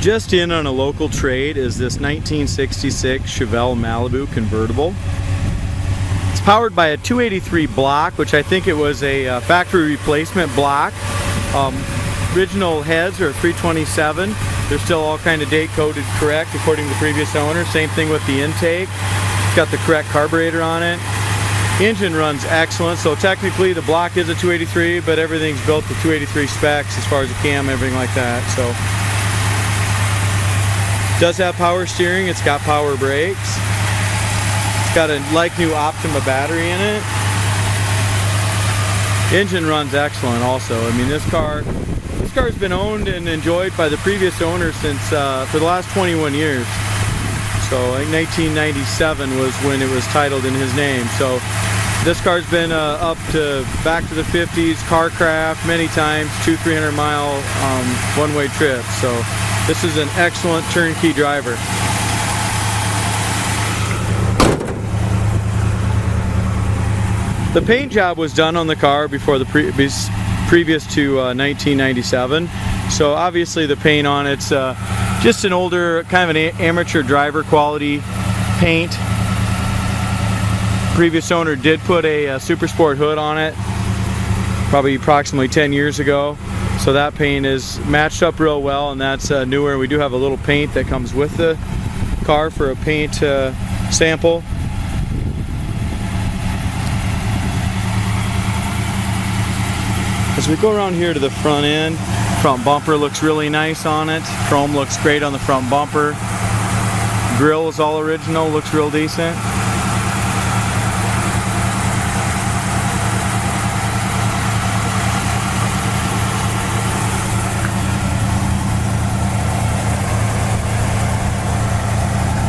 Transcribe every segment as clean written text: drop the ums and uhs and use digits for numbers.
Just in on a local trade is this 1966 Chevelle Malibu convertible. It's powered by a 283 block, which I think it was a factory replacement block. Original heads are 327. They're still all kind of date coded correct according to the previous owner. Same thing with the intake. It's got the correct carburetor on it. Engine runs excellent, so technically the block is a 283, but everything's built to 283 specs as far as the cam, everything like that. So does have power steering. It's got power brakes. It's got a like new Optima battery in it. Engine runs excellent also. I mean, this car's been owned and enjoyed by the previous owner since for the last 21 years. So I think 1997 was when it was titled in his name. So this car's been up to back to the 50s, Carcraft many times, 200-300 mile one-way trips. So this is an excellent turnkey driver. The paint job was done on the car before the previous to 1997. So obviously the paint on it's just an older, kind of an amateur driver quality paint. Previous owner did put a Super Sport hood on it, probably approximately 10 years ago. So that paint is matched up real well, and that's newer. We do have a little paint that comes with the car for a paint sample. As we go around here to the front end, front bumper looks really nice on it. Chrome looks great on the front bumper. Grill is all original, looks real decent.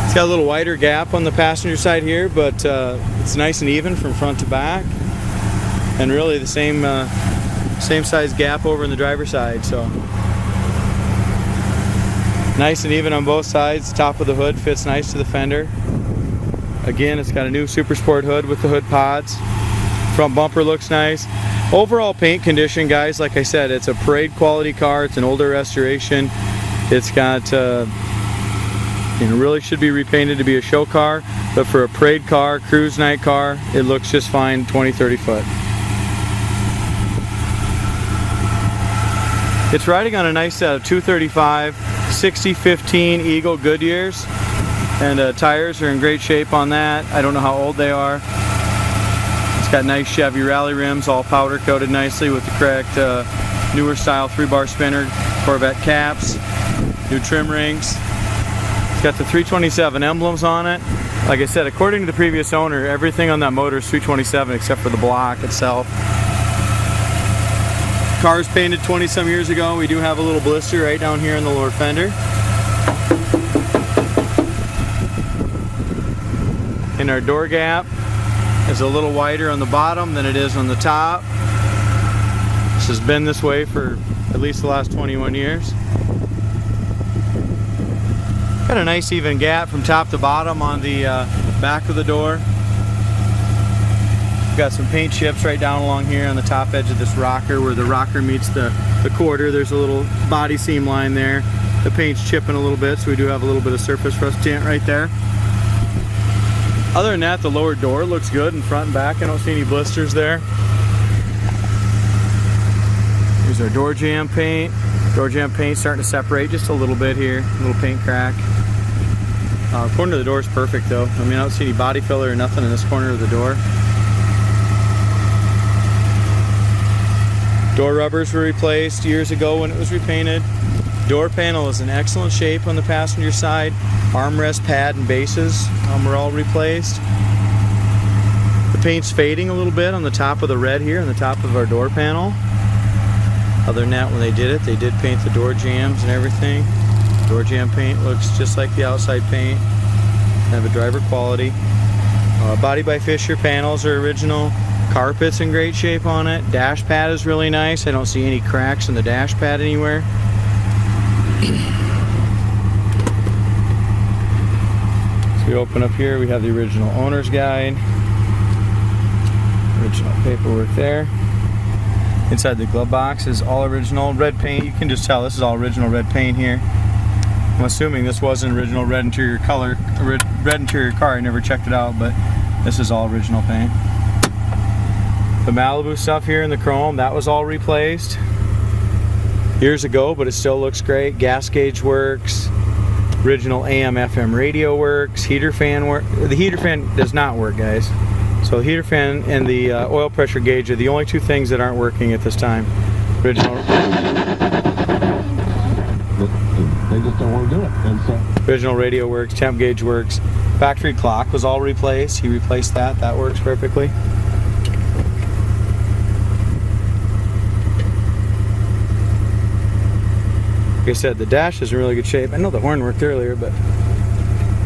It's got a little wider gap on the passenger side here, but it's nice and even from front to back, and really the same size gap over in the driver's side. So nice and even on both sides. Top of the hood fits nice to the fender. Again, it's got a new Super Sport hood with the hood pods. Front bumper looks nice. Overall paint condition, guys, like I said, it's a parade quality car. It's an older restoration. It's got really should be repainted to be a show car, but for a parade car, cruise night car, it looks just fine 20-30 foot. It's riding on a nice set of 235 60-15 Eagle Goodyears, and tires are in great shape on that. I don't know how old they are. It's got nice Chevy rally rims, all powder coated nicely with the correct newer style 3-bar spinner Corvette caps, new trim rings. It's got the 327 emblems on it. Like I said, according to the previous owner, everything on that motor is 327 except for the block itself. Car's painted 20-some years ago. We do have a little blister right down here in the lower fender. And our door gap is a little wider on the bottom than it is on the top. This has been this way for at least the last 21 years. Got a nice even gap from top to bottom on the back of the door. Got some paint chips right down along here on the top edge of this rocker where the rocker meets the quarter. There's a little body seam line there. The paint's chipping a little bit, so we do have a little bit of surface rust tint right there. Other than that, the lower door looks good in front and back. I don't see any blisters there. Here's our door jamb paint. Door jamb paint starting to separate just a little bit here. A little paint crack. Corner of the door is perfect though. I mean, I don't see any body filler or nothing in this corner of the door. Door rubbers were replaced years ago when it was repainted. Door panel is in excellent shape on the passenger side. Armrest pad and bases were all replaced. The paint's fading a little bit on the top of the red here on the top of our door panel. Other than that, when they did it, they did paint the door jambs and everything. Door jamb paint looks just like the outside paint. Kind of a driver quality. Body by Fisher panels are original. Carpet's in great shape on it. Dash pad is really nice. I don't see any cracks in the dash pad anywhere. So we open up here, we have the original owner's guide. Original paperwork there. Inside the glove box is all original red paint. You can just tell this is all original red paint here. I'm assuming this was an original red interior car. I never checked it out, but this is all original paint. The Malibu stuff here in the chrome, that was all replaced years ago, but it still looks great. Gas gauge works. Original AM FM radio works. Heater fan work. The heater fan does not work, guys. So the heater fan and the oil pressure gauge are the only two things that aren't working at this time. Original. They just don't want to do it. And so Original radio works. Temp gauge works. Factory clock was all replaced. He replaced that. That works perfectly. Like I said, the dash is in really good shape. I know the horn worked earlier, but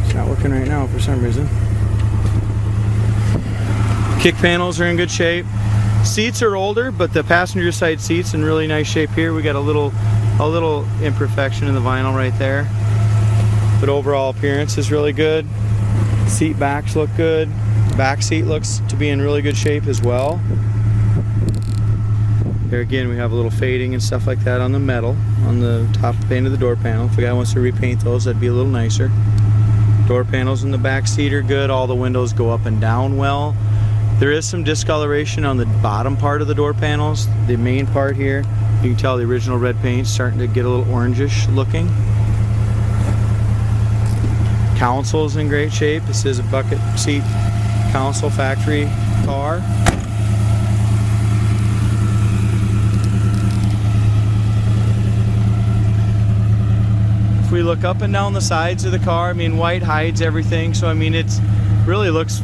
it's not working right now for some reason. Kick panels are in good shape. Seats are older, but the passenger side seats in really nice shape here. We got a little imperfection in the vinyl right there, but overall appearance is really good. Seat backs look good. Back seat looks to be in really good shape as well. There again, we have a little fading and stuff like that on the metal, on the top pane of the door panel. If a guy wants to repaint those, that'd be a little nicer. Door panels in the back seat are good. All the windows go up and down well. There is some discoloration on the bottom part of the door panels. The main part here, you can tell the original red paint's starting to get a little orangish looking. Console's in great shape. This is a bucket seat console factory car. If we look up and down the sides of the car, I mean, white hides everything, so I mean, it's really looks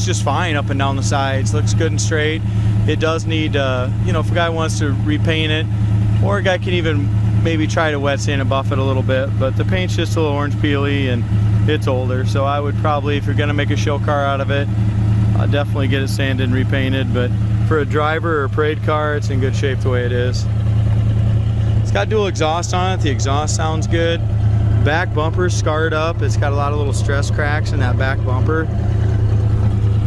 just fine up and down the sides. Looks good and straight. It does need, you know, if a guy wants to repaint it, or a guy can even maybe try to wet sand and buff it a little bit, but the paint's just a little orange peely and it's older, so I would probably, if you're going to make a show car out of it, definitely get it sanded and repainted. But for a driver or a parade car, it's in good shape the way it is. It's got dual exhaust on it. The exhaust sounds good. Back bumper's scarred up. It's got a lot of little stress cracks in that back bumper.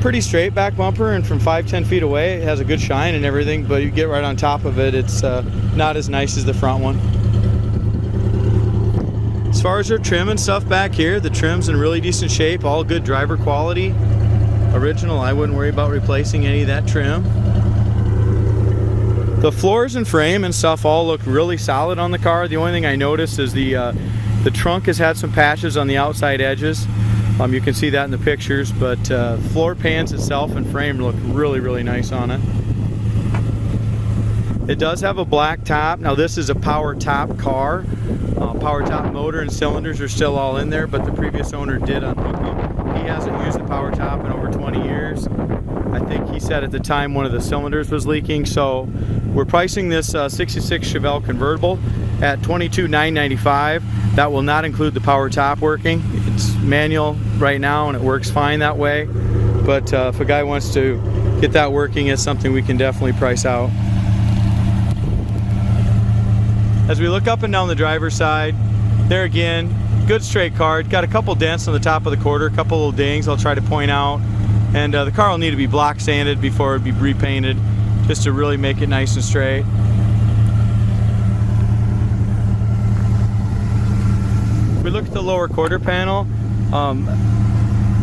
Pretty straight back bumper, and from 5-10 feet away it has a good shine and everything, but you get right on top of it, it's not as nice as the front one. As far as our trim and stuff back here, the trim's in really decent shape, all good driver quality. Original, I wouldn't worry about replacing any of that trim. The floors and frame and stuff all look really solid on the car. The only thing I noticed is the trunk has had some patches on the outside edges. You can see that in the pictures, but floor pans itself and frame look really, really nice on it. It does have a black top. Now this is a power top car. Power top motor and cylinders are still all in there, but the previous owner did unhook them. He hasn't used the power top in over 20 years. I think he said at the time one of the cylinders was leaking, so we're pricing this 66 Chevelle convertible at $22,995. That will not include the power top working. It's manual right now and it works fine that way, but if a guy wants to get that working, it's something we can definitely price out. As we look up and down the driver's side, there again, good straight car. Got a couple dents on the top of the quarter, a couple little dings I'll try to point out, and the car will need to be block sanded before it be repainted, just to really make it nice and straight. If we look at the lower quarter panel,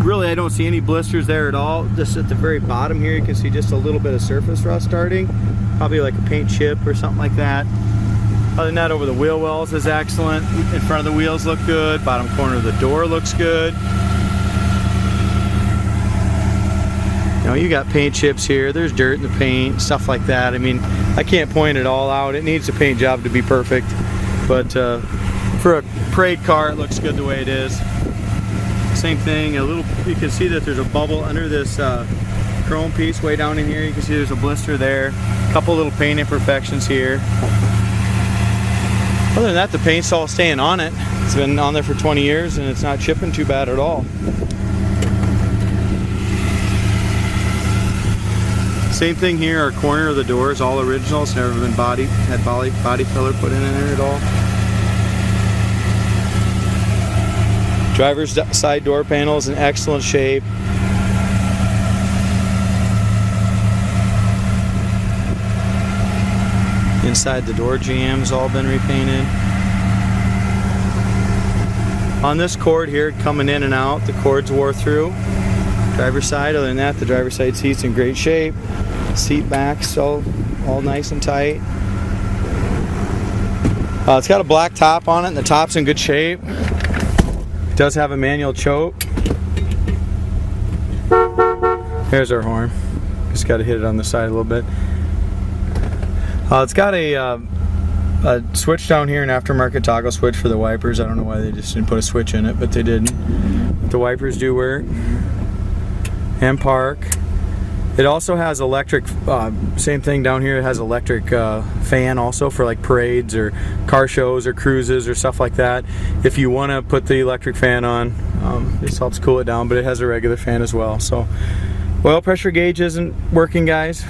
really I don't see any blisters there at all. Just at the very bottom here you can see just a little bit of surface rust starting, probably like a paint chip or something like that. Other than that, over the wheel wells is excellent. In front of the wheels look good. Bottom corner of the door looks good. You know, you got paint chips here. There's dirt in the paint, stuff like that. I mean, I can't point it all out. It needs the paint job to be perfect. But for a parade car, it looks good the way it is. Same thing, a little, you can see that there's a bubble under this chrome piece way down in here. You can see there's a blister there. A couple little paint imperfections here. Other than that, the paint's all staying on it. It's been on there for 20 years and it's not chipping too bad at all. Same thing here, our corner of the door is all original. It's never been body filler put in there at all. Driver's side door panel is in excellent shape. Inside the door jamb's all been repainted. On this cord here, coming in and out, the cords wore through. Driver's side, other than that, the driver's side seat's in great shape. Seat back still all nice and tight. It's got a black top on it, and the top's in good shape. It does have a manual choke. There's our horn. Just got to hit it on the side a little bit. It's got a switch down here, an aftermarket toggle switch for the wipers. I don't know why they just didn't put a switch in it, but they didn't. But the wipers do work. And park. It also has electric, same thing down here, it has electric fan also for like parades or car shows or cruises or stuff like that. If you want to put the electric fan on, this helps cool it down, but it has a regular fan as well. So oil pressure gauge isn't working, guys,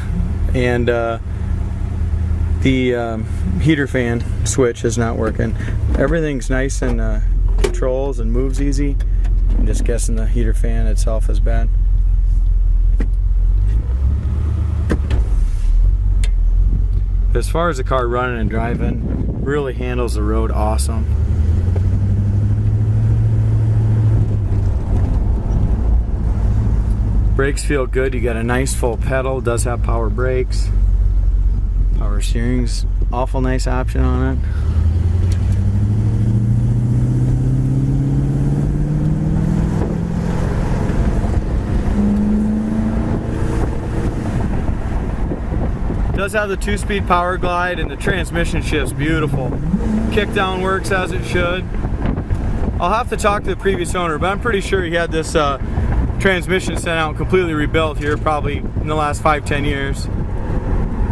and the heater fan switch is not working. Everything's nice and controls and moves easy. I'm just guessing the heater fan itself is bad. As far as the car running and driving, really handles the road awesome. Brakes feel good. You got a nice full pedal. Does have power brakes. Power steering's awful nice option on it. Does have the 2-speed power glide, and the transmission shift's beautiful. Kickdown works as it should. I'll have to talk to the previous owner, but I'm pretty sure he had this transmission sent out and completely rebuilt here probably in the last 5-10 years.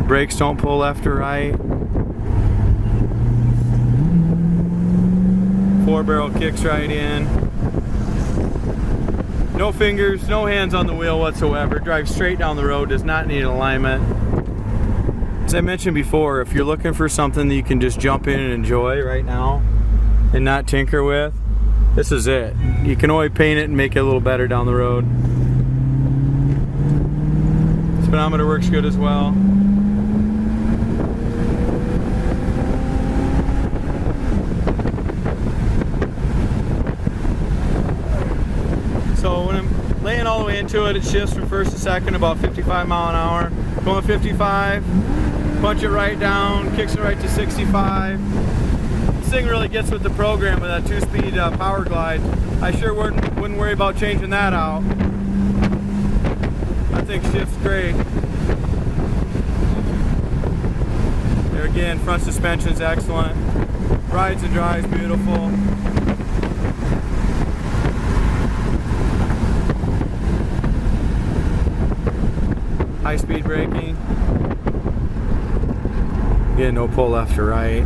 Brakes don't pull left or right. 4-barrel kicks right in. No fingers, no hands on the wheel whatsoever. Drives straight down the road, does not need alignment. As I mentioned before, if you're looking for something that you can just jump in and enjoy right now and not tinker with, this is it. You can always paint it and make it a little better down the road. Speedometer works good as well. So when I'm laying all the way into it, it shifts from first to second about 55 mile an hour. Going 55. Punch it right down, kicks it right to 65. This thing really gets with the program with that 2-speed power glide. I sure wouldn't worry about changing that out. I think shifts great. There again, front suspension's excellent. Rides and drives beautiful. High-speed braking. Yeah, no pull left or right.